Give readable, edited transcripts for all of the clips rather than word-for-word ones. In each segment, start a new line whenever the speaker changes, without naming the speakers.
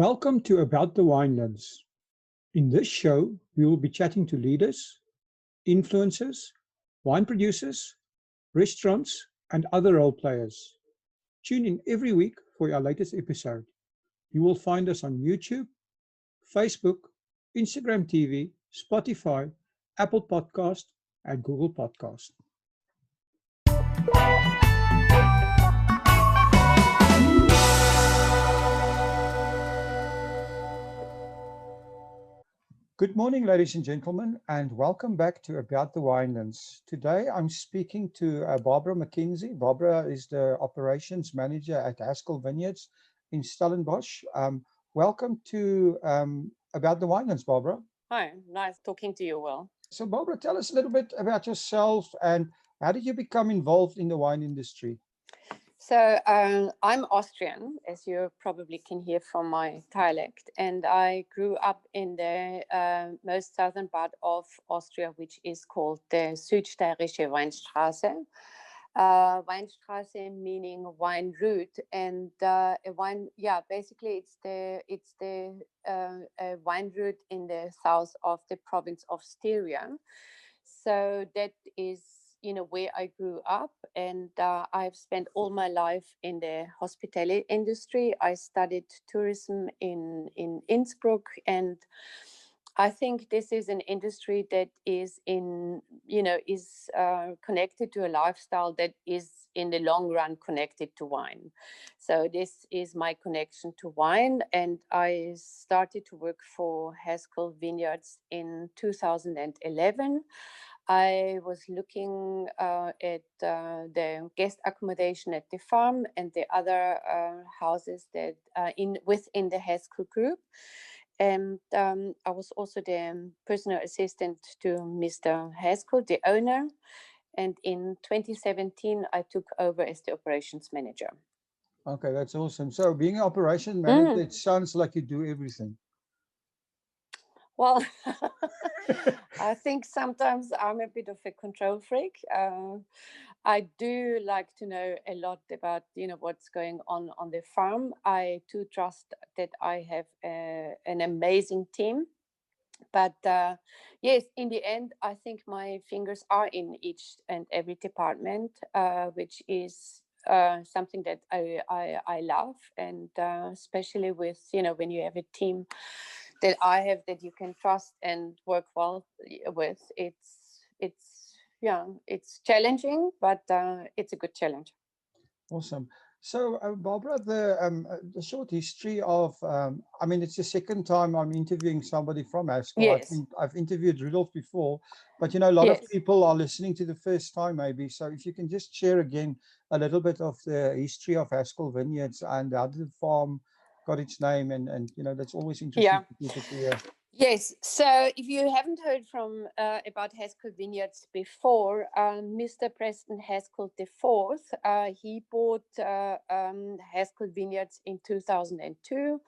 Welcome to About the Winelands. In this show, we will be chatting to leaders, influencers, wine producers, restaurants, and other role players. Tune in every week for our latest episode. You will find us on YouTube, Facebook, Instagram TV, Spotify, Apple Podcast, and Google Podcast. Good morning, ladies and gentlemen, and welcome back to About the Winelands. Today, I'm speaking to Barbara Mackenzie. Barbara is the operations manager at Haskell Vineyards in Stellenbosch. Welcome to About the Winelands, Barbara.
Hi, nice talking to you, Will.
So, Barbara, tell us a little bit about yourself and how did you become involved in the wine industry?
So I'm Austrian, as you probably can hear from my dialect, and I grew up in the most southern part of Austria, which is called the Südsteirische Weinstraße. Weinstraße meaning wine route, and a wine. Yeah, basically it's the wine route in the south of the province of Styria. So that is where I grew up, and I've spent all my life in the hospitality industry. I studied tourism in Innsbruck, and I think this is an industry that is connected to a lifestyle that is in the long run connected to wine. So this is my connection to wine, and I started to work for Haskell Vineyards in 2011. I was looking at the guest accommodation at the farm and the other houses that within the Haskell Group. And I was also the personal assistant to Mr. Haskell, the owner. And in 2017, I took over as the operations manager.
Okay, that's awesome. So being an operation manager, it sounds like you do everything.
Well, I think sometimes I'm a bit of a control freak. I do like to know a lot about, what's going on the farm. I do trust that I have an amazing team. But yes, in the end, I think my fingers are in each and every department, which is something that I love. And especially with, when you have a team that I have that you can trust and work well with, it's challenging, but it's a good challenge.
Awesome. So, Barbara, the short history of, it's the second time I'm interviewing somebody from Haskell.
Yes.
I've interviewed Rudolph before, but a lot of people are listening to the first time maybe. So if you can just share again a little bit of the history of Haskell Vineyards and how the farm got its name, and that's always interesting for people to hear.
Yes, so if you haven't heard from about Haskell Vineyards before, Mr. Preston Haskell IV, he bought Haskell Vineyards in 2002.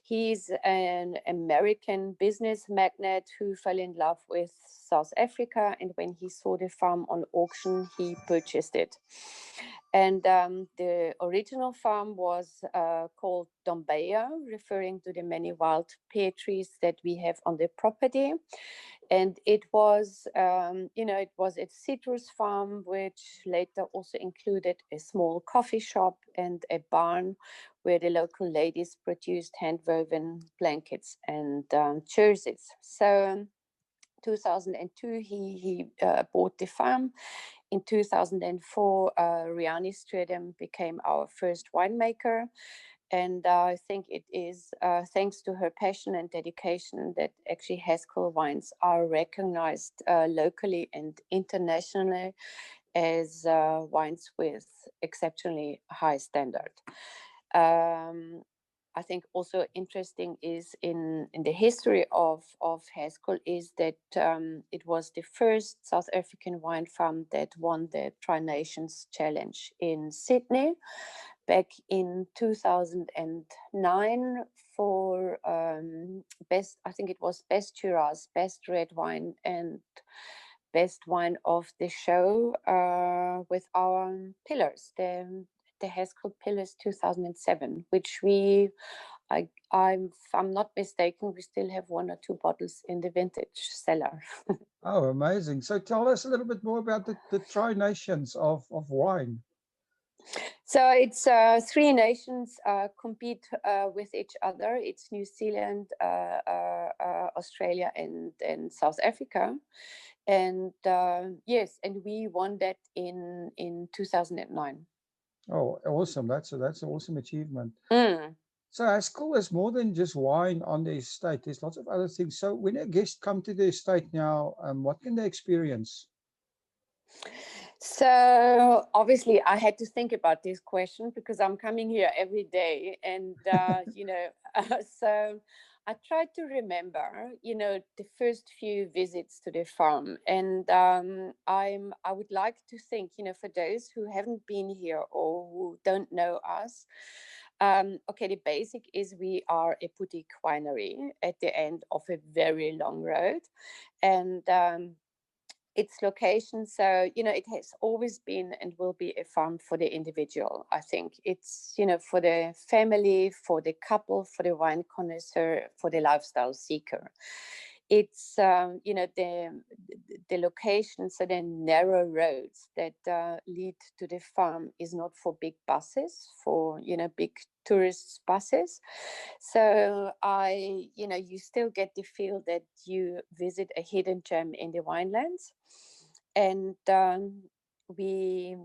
He's an American business magnate who fell in love with South Africa, and when he saw the farm on auction, he purchased it. And the original farm was called Dombeya, referring to the many wild pear trees that we have on the property. And it was, it was a citrus farm, which later also included a small coffee shop and a barn where the local ladies produced hand-woven blankets and jerseys. So 2002, he bought the farm. In 2004, Riani Stredham became our first winemaker. And I think it is thanks to her passion and dedication that actually Haskell wines are recognized locally and internationally as wines with exceptionally high standard. I think also interesting is in the history of Haskell is that it was the first South African wine farm that won the Tri-Nations Challenge in Sydney back in 2009 for best, I think it was best Shiraz, best red wine, and best wine of the show with our pillars, the Haskell Pillars 2007, which we if I'm not mistaken, we still have 1 or 2 bottles in the vintage cellar.
Oh, amazing. So tell us a little bit more about the tri-nations of wine.
So it's 3 nations compete with each other. It's New Zealand, Australia, and South Africa. And yes, and we won that in 2009.
Oh, awesome. That's an awesome achievement.
Mm.
So Haskell is more than just wine on the estate. There's lots of other things. So when a guest come to the estate now, what can they experience?
So obviously I had to think about this question because I'm coming here every day, and so I tried to remember, the first few visits to the farm, and I would like to think, for those who haven't been here or who don't know us, okay, the basic is we are a boutique winery at the end of a very long road, and its location. So, it has always been and will be a farm for the individual. I think it's, for the family, for the couple, for the wine connoisseur, for the lifestyle seeker. It's, the location, so the narrow roads that lead to the farm is not for big buses, for, big tourist buses. So you still get the feel that you visit a hidden gem in the winelands. And we,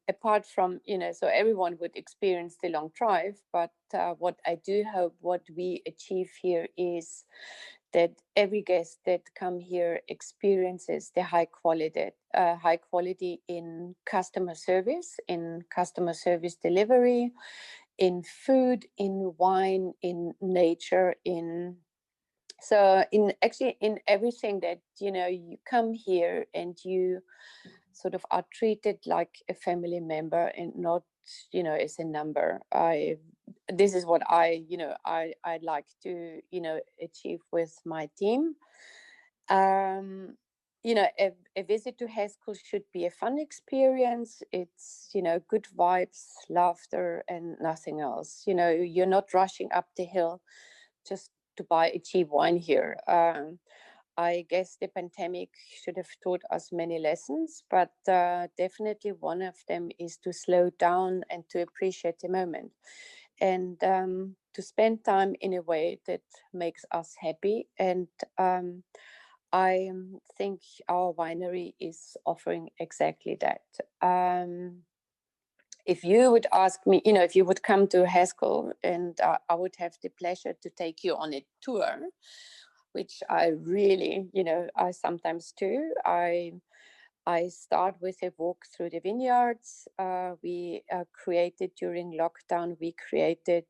apart from, so everyone would experience the long drive, but what I do hope what we achieve here is that every guest that come here experiences the high quality in customer service delivery, in food, in wine, in nature, in everything that, you come here and you sort of are treated like a family member and not, as a number. This is what I'd like to, achieve with my team. A visit to Haskell should be a fun experience. It's, good vibes, laughter, and nothing else. You're not rushing up the hill just to buy a cheap wine here. I guess the pandemic should have taught us many lessons, but definitely one of them is to slow down and to appreciate the moment, and to spend time in a way that makes us happy. And I think our winery is offering exactly that. If you would ask me, if you would come to Haskell, and I would have the pleasure to take you on a tour, which I really, I sometimes do. I start with a walk through the vineyards. We created during lockdown, we created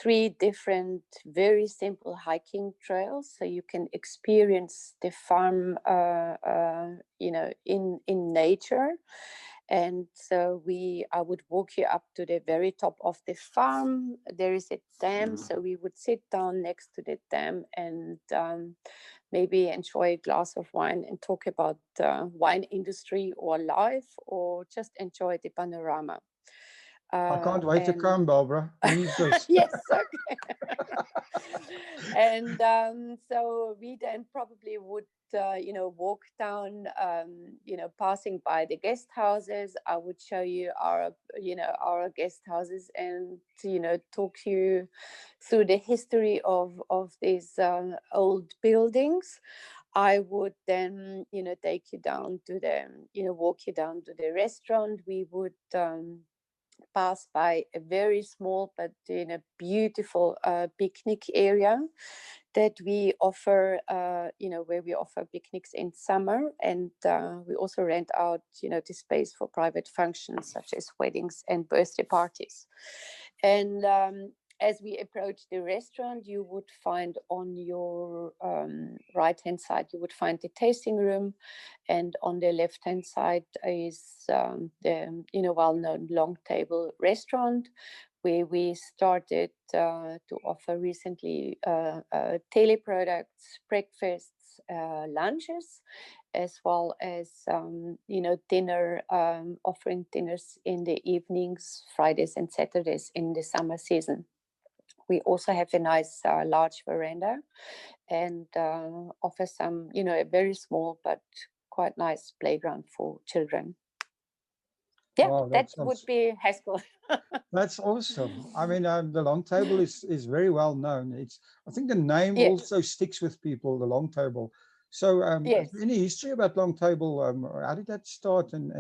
3 different, very simple hiking trails, so you can experience the farm, in nature. And so I would walk you up to the very top of the farm. There is a dam, so we would sit down next to the dam and maybe enjoy a glass of wine and talk about wine industry or life, or just enjoy the panorama.
I can't wait to come, Barbara. When is this?
Yes, okay. And so we then probably would, walk down, passing by the guest houses. I would show you our guest houses and, talk you through the history of these old buildings. I would then, take you down to walk you down to the restaurant. We would pass by a very small but beautiful picnic area that we offer, where we offer picnics in summer, and we also rent out, the space for private functions such as weddings and birthday parties. And as we approach the restaurant, you would find on your right-hand side, you would find the tasting room, and on the left-hand side is the well-known Longtable restaurant, where we started to offer recently tele products, breakfasts, lunches, as well as dinner, offering dinners in the evenings, Fridays and Saturdays in the summer season. We also have a nice large veranda, and offer some, a very small but quite nice playground for children. Yeah,
Wow,
that would be Haskell.
that's awesome. I mean, the Longtable is very well known. I think the name
Yes.
also sticks with people, the Longtable. So,
Yes.
is there any history about Longtable? How did that start, and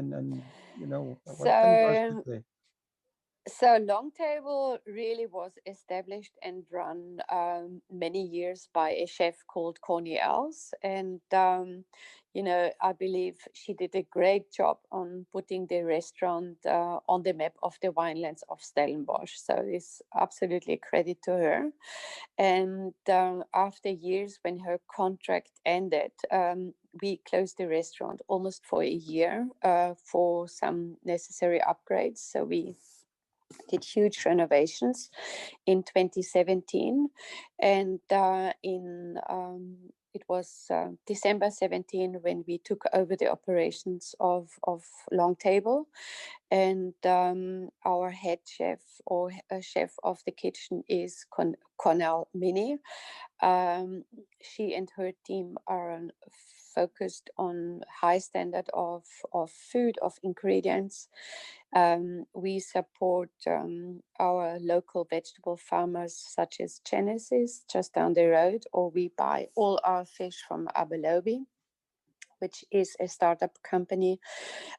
what can you guys do there?
So Longtable really was established and run many years by a chef called Connie Els. And, I believe she did a great job on putting the restaurant on the map of the winelands of Stellenbosch. So it's absolutely a credit to her. And after years, when her contract ended, we closed the restaurant almost for a year for some necessary upgrades. So we did huge renovations in 2017, and it was December 17 when we took over the operations of Longtable, and our head chef or chef of the kitchen is Cornell Minnie. She and her team are focused on high standard of food, of ingredients. We support our local vegetable farmers such as Genesis just down the road, or we buy all our fish from Abelobi, which is a startup company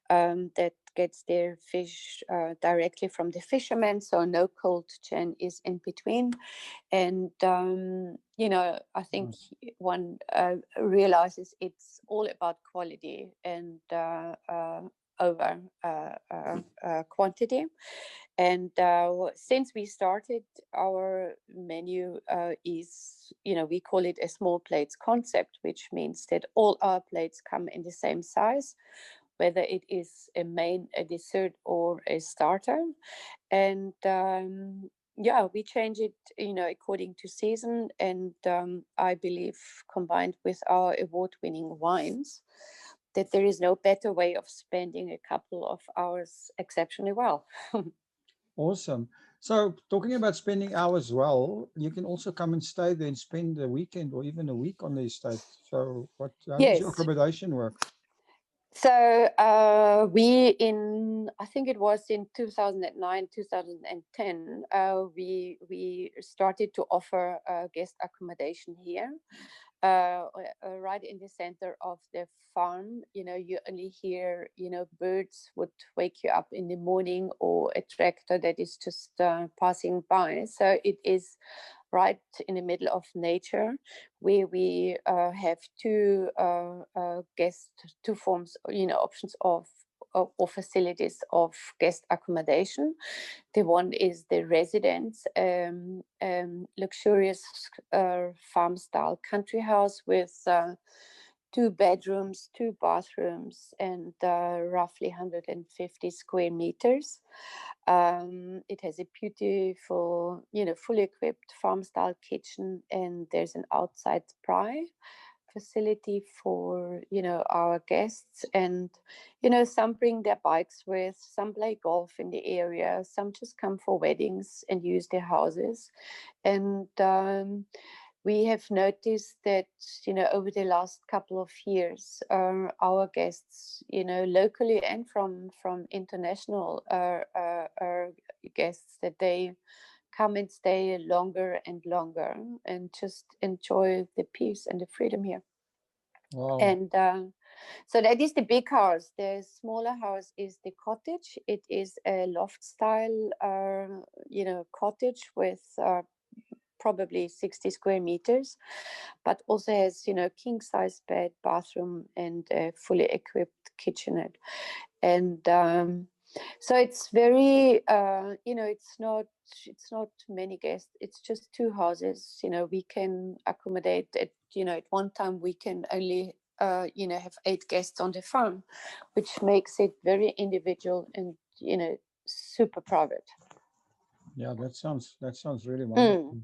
that gets their fish directly from the fishermen, so no cold chain is in between. And I think one realizes it's all about quality and over quantity. And since we started, our menu is, we call it a small plates concept, which means that all our plates come in the same size, whether it is a main, a dessert, or a starter. And we change it, according to season. And I believe, combined with our award-winning wines, that there is no better way of spending a couple of hours exceptionally well.
Awesome. So, talking about spending hours well, you can also come and stay there and spend a weekend or even a week on the estate. So, how does your accommodation work?
So I think it was in 2009, 2010, we started to offer guest accommodation here. Right in the center of the farm, you only hear, birds would wake you up in the morning, or a tractor that is just passing by. So it is right in the middle of nature, where we have two forms, options of or facilities of guest accommodation. The one is the residence, luxurious farm-style country house with 2 bedrooms, 2 bathrooms, and roughly 150 square meters. It has a beautiful, fully equipped farm-style kitchen, and there's an outside braai facility for, our guests. And, some bring their bikes with, some play golf in the area, some just come for weddings and use their houses. And we have noticed that, over the last couple of years, our guests, locally and from international guests, that they come and stay longer and longer and just enjoy the peace and the freedom here.
Wow.
And so that is the big house. The smaller house is the cottage. It is a loft style, cottage with probably 60 square meters, but also has, king size bed, bathroom, and a fully equipped kitchenette. And so it's very, it's not many guests. It's just 2 houses. We can accommodate at, at one time we can only, have 8 guests on the farm, which makes it very individual and, super private.
Yeah, that sounds really wonderful.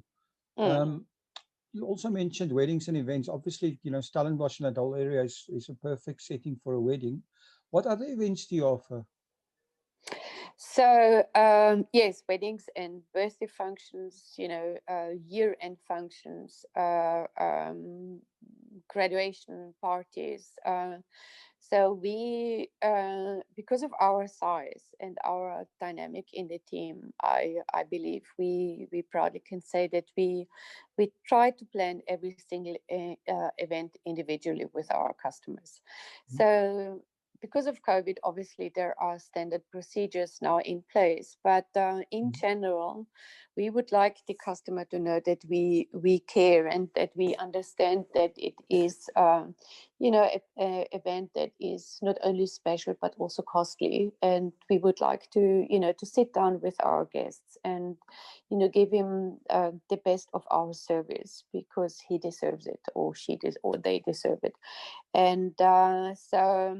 you also mentioned weddings and events. Obviously, Stellenbosch and that whole area is a perfect setting for a wedding. What other events do you offer?
So yes, weddings and birthday functions, year-end functions, graduation parties. So we, because of our size and our dynamic in the team, I believe we proudly can say that we try to plan every single event individually with our customers. So because of COVID, obviously there are standard procedures now in place, but in general, we would like the customer to know that we care and that we understand that it is, an event that is not only special but also costly, and we would like to, to sit down with our guests and, give him the best of our service because he deserves it, or or they deserve it, and so.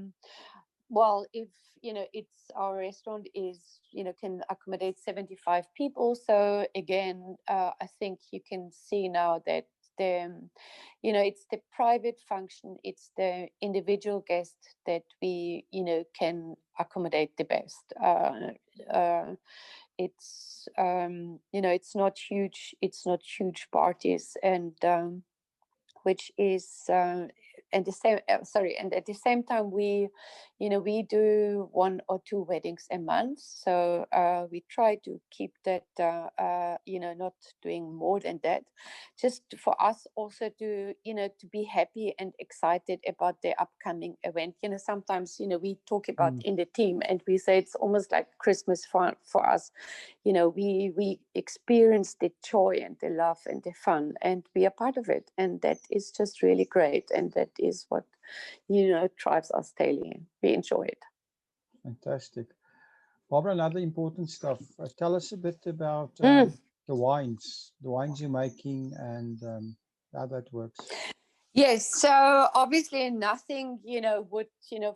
Well, if it's our restaurant is can accommodate 75 people, so again, I think you can see now that the it's the private function, it's the individual guest that we can accommodate the best. It's it's not huge parties, and which is and the same and at the same time we do 1 or 2 weddings a month, so we try to keep that not doing more than that, just for us also to to be happy and excited about the upcoming event. Sometimes we talk about in the team and we say it's almost like Christmas for us. We experience the joy and the love and the fun, and we are part of it, and that is just really great, and that is what drives us daily. We enjoy it.
Fantastic. Barbara, another important stuff. Tell us a bit about the wines you're making, and how that works.
Yes, so obviously nothing, would,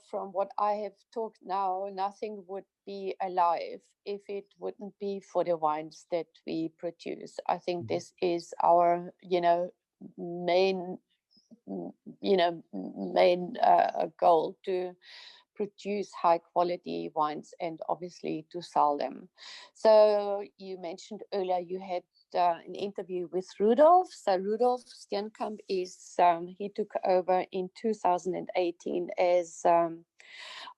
from what I have talked now, nothing would be alive if it wouldn't be for the wines that we produce. I think this is our, main, main goal, to produce high quality wines and obviously to sell them. So you mentioned earlier you had an interview with Rudolph. So Rudolph Steenkamp he took over in 2018 as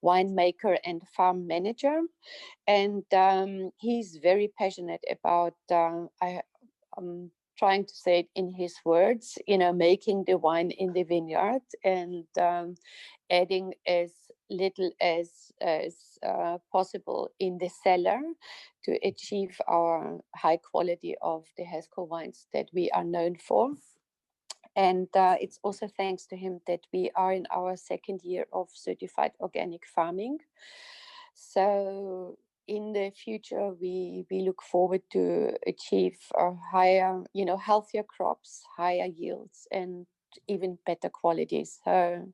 winemaker and farm manager, and he's very passionate about trying to say it in his words, making the wine in the vineyard, and adding as little as possible in the cellar to achieve our high quality of the Haskell wines that we are known for. And it's also thanks to him that we are in our 2nd year of certified organic farming. So in the future, we look forward to achieve higher, healthier crops, higher yields, and even better qualities. So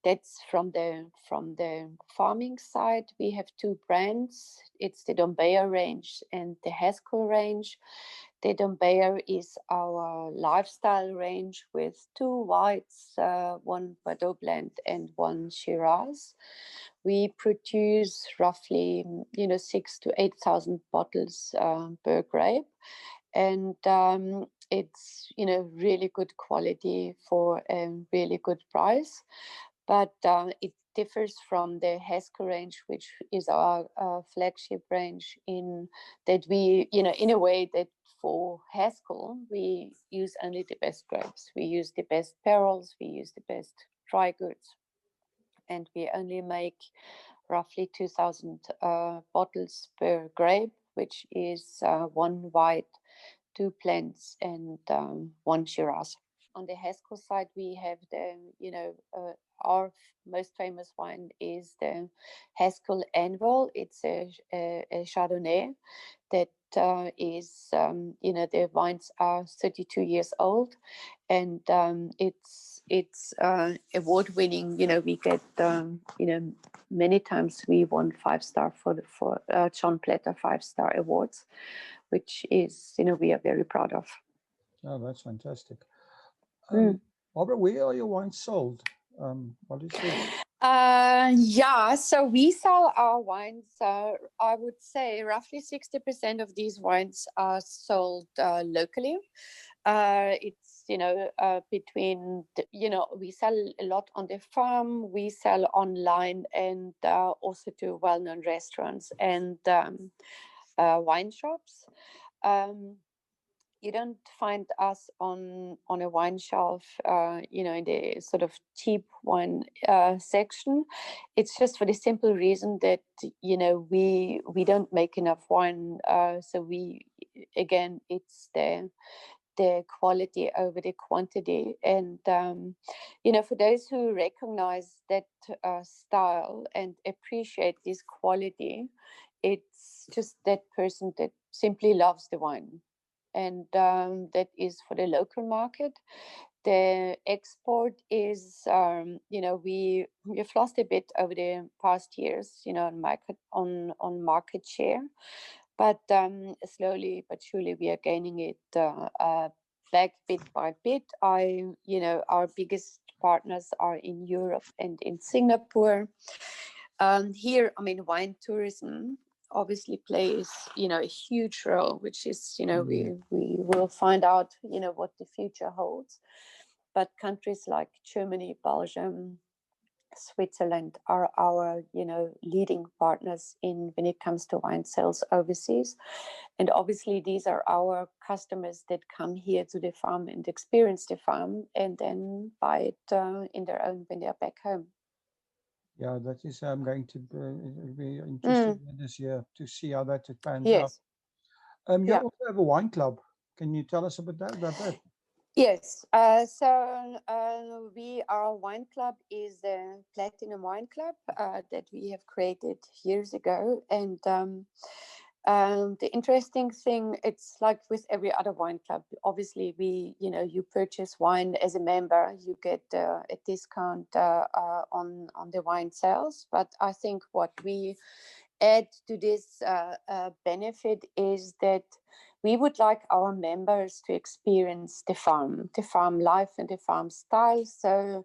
that's from the farming side. We have 2 brands. It's the Dombeya range and the Haskell range. The Dombeya is our lifestyle range with 2 whites, 1 Bordeaux blend and 1 Shiraz. We produce roughly 6,000 to 8,000 bottles per grape, and it's really good quality for a really good price. But it differs from the Haskell range, which is our flagship range, in that we, in a way that for Haskell, we use only the best grapes. We use the best barrels, we use the best dry goods, and we only make roughly 2,000 bottles per grape, which is 1 white, 2 blends, and 1 Shiraz. On the Haskell side, we have our most famous wine is the Haskell Anvil. It's a Chardonnay that is, the wines are 32 years old, and it's award-winning. We get, many times we won 5-star for John Platter 5-star awards, which is, we are very proud of.
Oh, that's fantastic. Barbara, where are your wines sold? What is the...
Yeah, so we sell our wines, I would say roughly 60% of these wines are sold locally. It's, between, we sell a lot on the farm, we sell online, and also to well-known restaurants and wine shops. You don't find us on a wine shelf, in the sort of cheap wine section. It's just for the simple reason that, we don't make enough wine. So it's the quality over the quantity. And, for those who recognize that style and appreciate this quality, it's just that person that simply loves the wine. And that is for the local market. The export is, we've lost a bit over the past years, on market share, but slowly but surely we are gaining it back bit by bit. Our biggest partners are in Europe and in Singapore. Here, wine tourism obviously plays, a huge role, which is, we will find out, what the future holds. But countries like Germany, Belgium, Switzerland are our, leading partners when it comes to wine sales overseas. And obviously these are our customers that come here to the farm and experience the farm and then buy it in their own when they're back home.
Yeah, that is, I'm going to be interested in this year to see how that pans out. You also have a wine club. Can you tell us about that?
Yes. Our wine club is the Platinum Wine Club that we have created years ago. And the interesting thing, it's like with every other wine club. Obviously, you purchase wine as a member, you get a discount on the wine sales. But I think what we add to this benefit is that we would like our members to experience the farm life and the farm style. So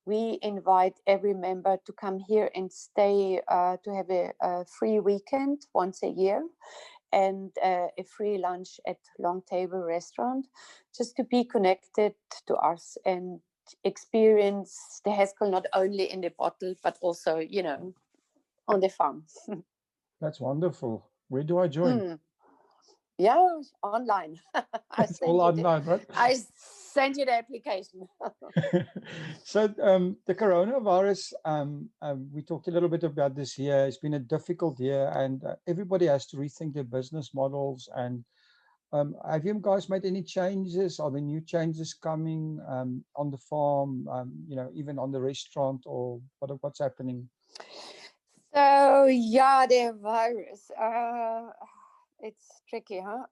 we invite every member to come here and stay, to have a free weekend once a year and a free lunch at Longtable restaurant, just to be connected to us and experience the Haskel not only in the bottle, but also, on the farm.
That's wonderful. Where do I join?
Yeah, online.
It's all online, right?
I sent you the application.
So the coronavirus, we talked a little bit about this year. It's been a difficult year, and everybody has to rethink their business models. And have you guys made any changes? Are there new changes coming on the farm? Even on the restaurant, or what's happening?
So the virus. It's tricky, huh?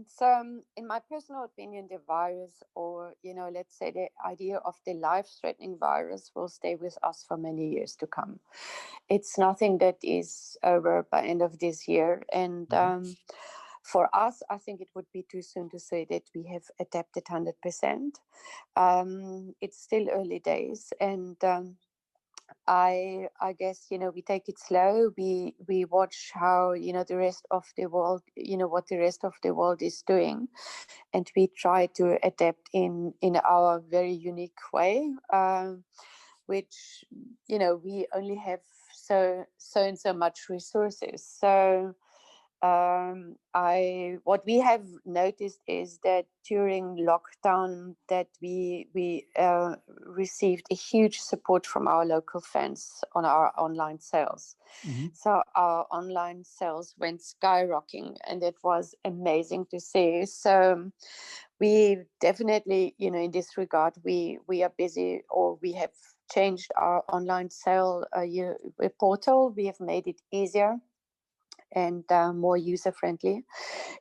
So in my personal opinion, the virus, or, let's say the idea of the life-threatening virus, will stay with us for many years to come. It's nothing that is over by end of this year. And for us, I think it would be too soon to say that we have adapted 100%. It's still early days. And I guess, we take it slow. We watch how, the rest of the world, what the rest of the world is doing. And we try to adapt in our very unique way, which, we only have so much resources. So what we have noticed is that during lockdown that we received a huge support from our local fans on our online sales. So our online sales went skyrocketing, and it was amazing to see. So we definitely, in this regard, we are busy, or we have changed our online sale portal. We have made it easier and more user-friendly.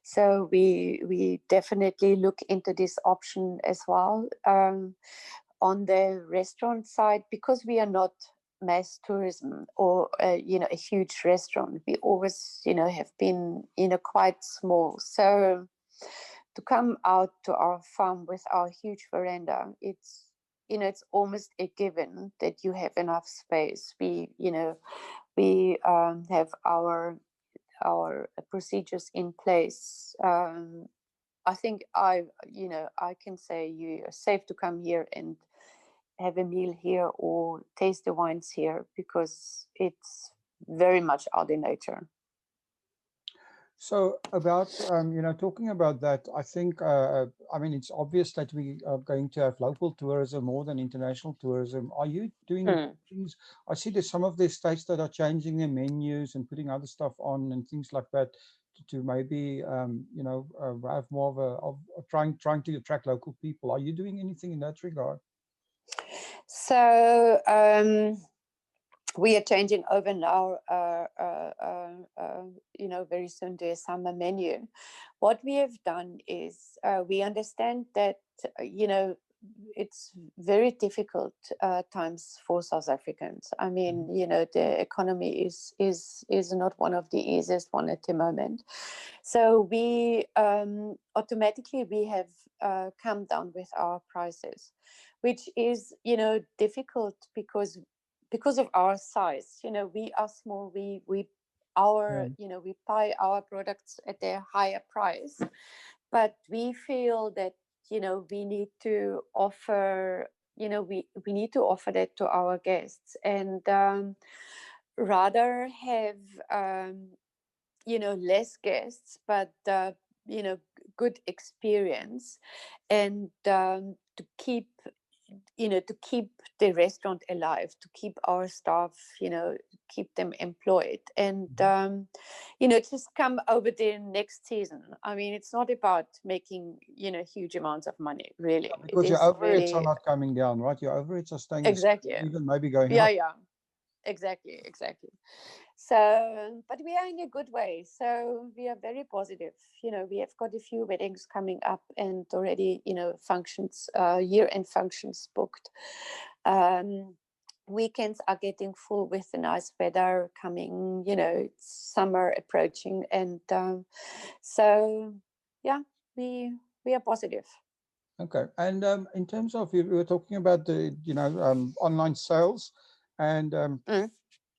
So we definitely look into this option as well. On the restaurant side, because we are not mass tourism or a huge restaurant, we always have been quite small. So to come out to our farm with our huge veranda, it's, it's almost a given that you have enough space. We have our procedures in place. I think I can say you are safe to come here and have a meal here or taste the wines here, because it's very much out in nature.
So about, talking about that, I think, I mean, it's obvious that we are going to have local tourism more than international tourism. Are you doing things? I see there's some of the states that are changing their menus and putting other stuff on and things like that to maybe, have more of trying to attract local people. Are you doing anything in that regard?
So we are changing over now, very soon to a summer menu. What we have done is we understand that, it's very difficult times for South Africans. I mean, the economy is not one of the easiest one at the moment. So we automatically we have come down with our prices, which is, difficult because of our size. We are small. We buy our products at a higher price, but we feel that we need to offer we need to offer that to our guests, and rather have less guests, but good experience, and to keep the restaurant alive, to keep our staff, keep them employed, and just come over the next season. I mean, it's not about making huge amounts of money, really.
Yeah, because your overheads are not coming down, right? Your overheads are staying
exactly,
even maybe going
up.
Yeah,
exactly. So, but we are in a good way. So we are very positive. We have got a few weddings coming up, and already, functions, year-end functions booked. Weekends are getting full with the nice weather coming. It's summer approaching, and so yeah, we are positive.
Okay, and in terms of, you were talking about the online sales, and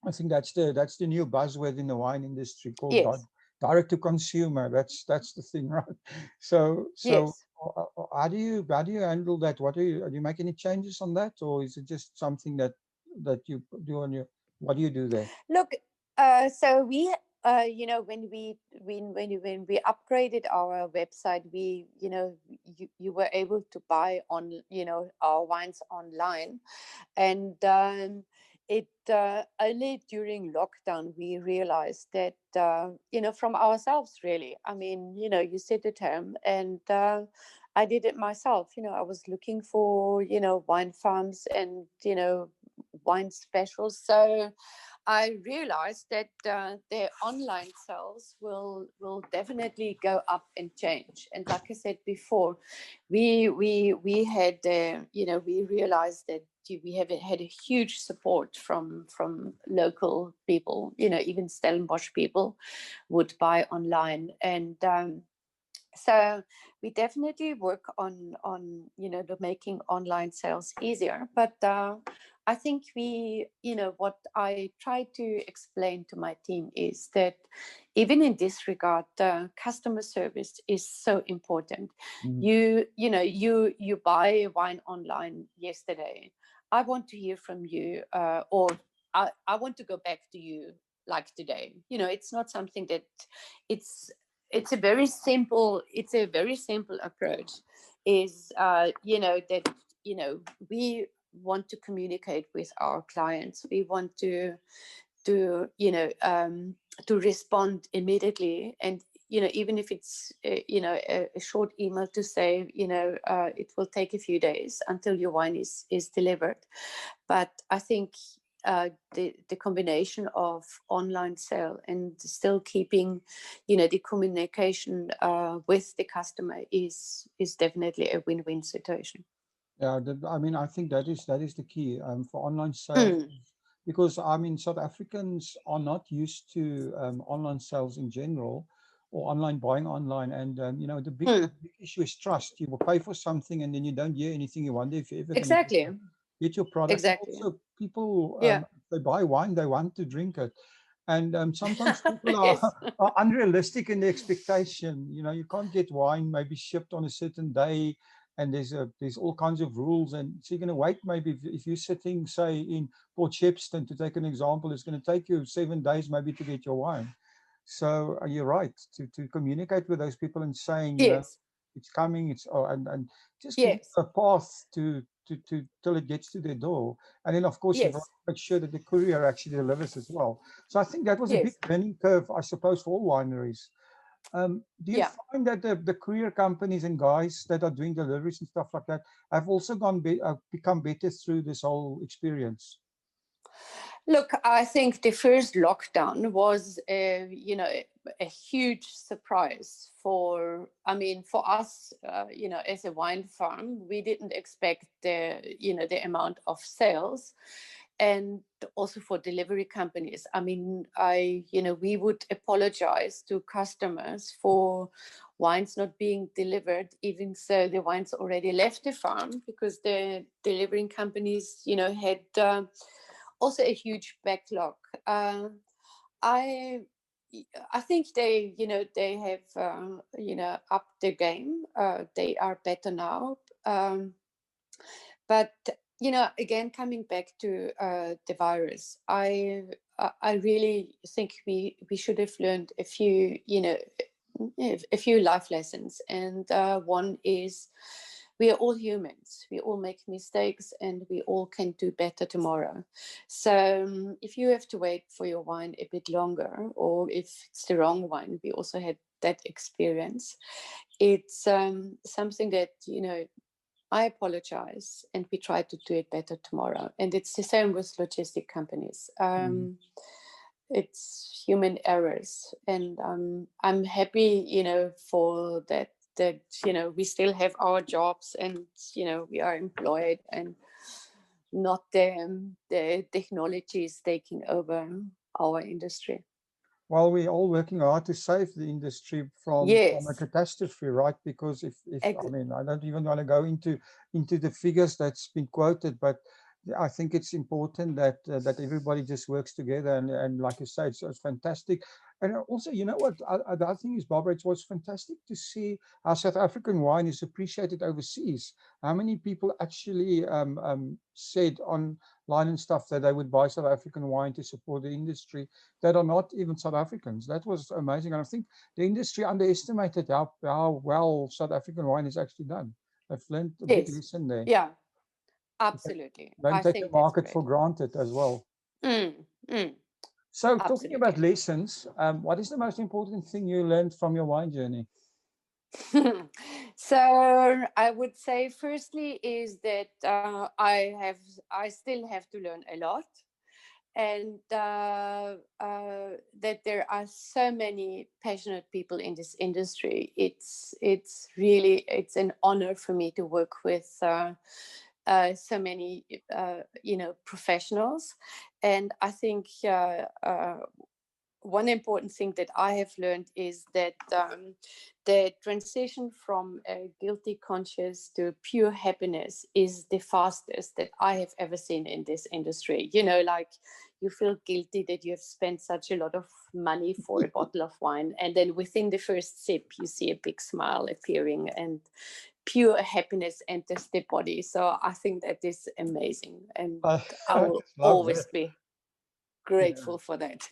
I think that's the new buzzword in the wine industry called direct to consumer. That's the thing, right? So
yes.
How do you handle that? Do you make any changes on that, or is it just something that you do on your? What do you do there?
Look, so we when we upgraded our website, we you were able to buy on our wines online, and it only during lockdown we realized that from ourselves, really. I mean, you sit at home, and I did it myself. I was looking for wine farms and wine specials. So I realized that their online sales will definitely go up and change. And like I said before, we had we realized that we have had a huge support from local people. Even Stellenbosch people would buy online, and so we definitely work on the making online sales easier. But I think what I try to explain to my team is that even in this regard, customer service is so important. You buy wine online yesterday. I want to hear from you, or I want to go back to you like today. It's not something that it's a very simple approach. Is that we want to communicate with our clients. We want to respond immediately, and even if it's a short email to say it will take a few days until your wine is delivered. But I think the combination of online sale and still keeping the communication with the customer is definitely a win-win situation.
Yeah, I mean, I think that is the key for online sales, because I mean, South Africans are not used to online sales in general, or online buying online, and you know, the big issue is trust. You will pay for something and then you don't hear anything. You wonder if you're ever going
Exactly.
to get your product. And
Exactly.
also, people,
Yeah.
if they buy wine, they want to drink it. And sometimes people
Yes.
are unrealistic in the expectation. You know, you can't get wine maybe shipped on a certain day, and there's all kinds of rules. And so you're going to wait. Maybe if you're sitting, say, in Port Shepstone, to take an example, it's going to take you 7 days maybe to get your wine. So you're right to communicate with those people and saying, you know,
Yes.
it's coming. It's and just give
Yes.
a path to till it gets to their door. And then, of course, you've got
Yes.
to make sure that the courier actually delivers as well. So I think that was a big
Yes.
learning curve, I suppose, for all wineries. Do you
Yeah.
find that the courier companies and guys that are doing deliveries and stuff like that have also become better through this whole experience?
Look, I think the first lockdown was, you know, a huge surprise for, I mean, for us, you know, as a wine farm, we didn't expect the, you know, the amount of sales, and also for delivery companies. I mean, you know, we would apologize to customers for wines not being delivered, even so the wines already left the farm, because the delivering companies, you know, had also a huge backlog. I I think they, you know, they have, you know, upped their game. They are better now. But you know, again, coming back to the virus, I really think we should have learned a few, you know, a few life lessons, and one is, we are all humans. We all make mistakes, and we all can do better tomorrow. So if you have to wait for your wine a bit longer, or if it's the wrong wine, we also had that experience. It's something that, you know, I apologize, and we try to do it better tomorrow. And it's the same with logistic companies. It's human errors, and I'm happy, you know, for that. That, you know, we still have our jobs, and you know, we are employed, and not the technology is taking over our industry.
Well, we're all working hard to save the industry from a
Yes,
catastrophe, right? Because if I
ex-
mean, I don't even want to go into the figures that's been quoted, but I think it's important that that everybody just works together, and like you say, it's fantastic. And also, you know what? The other thing is, Barbara, it was fantastic to see how South African wine is appreciated overseas. How many people actually said online and stuff that they would buy South African wine to support the industry that are not even South Africans. That was amazing. And I think the industry underestimated how well South African wine is actually done. They've learned a big
yes,
lesson there.
yeah, absolutely.
Don't
I
take the
think that's
market for
great.
granted as well.
Mm, mm,
So talking about
absolutely.
lessons, what is the most important thing you learned from your wine journey?
So I would say, firstly, is that I still have to learn a lot, and that there are so many passionate people in this industry. It's really, it's an honor for me to work with so many you know, professionals, and I think one important thing that I have learned is that the transition from a guilty conscience to pure happiness is the fastest that I have ever seen in this industry. You know, like, you feel guilty that you have spent such a lot of money for a bottle of wine, and then within the first sip, you see a big smile appearing, and pure happiness enters the body. So I think that is amazing, and
I
I
I
will
just love
always
that.
be
Yeah,
grateful for that.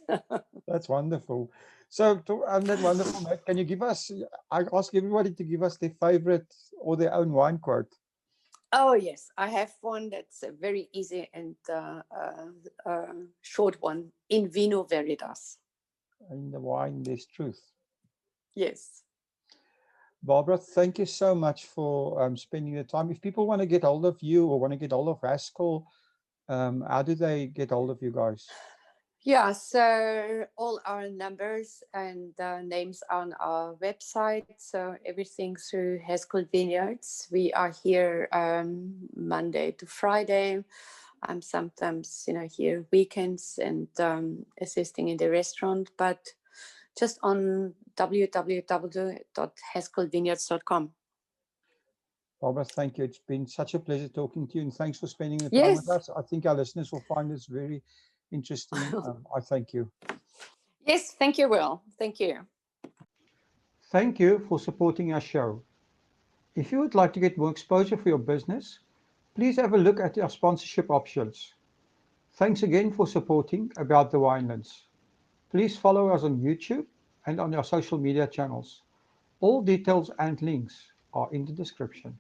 that's wonderful. So on that wonderful note, can you give us, I ask everybody to give us their favorite or their own wine quote.
Oh, yes, I have one that's a very easy and short one. In vino veritas.
In the wine, there's truth.
Yes.
Barbara, thank you so much for spending the time. If people want to get hold of you or want to get hold of Haskell, how do they get hold of you guys?
Yeah, so all our numbers and names on our website. So everything through Haskell Vineyards. We are here Monday to Friday. I'm sometimes, you know, here weekends and assisting in the restaurant, but just on www.haskellvineyards.com.
Barbara, thank you. It's been such a pleasure talking to you, and thanks for spending the time
Yes.
with us. I think our listeners will find this very interesting. I thank you.
Yes, thank you, Will. Thank you.
Thank you for supporting our show. If you would like to get more exposure for your business, please have a look at our sponsorship options. Thanks again for supporting About the Winelands. Please follow us on YouTube and on our social media channels. All details and links are in the description.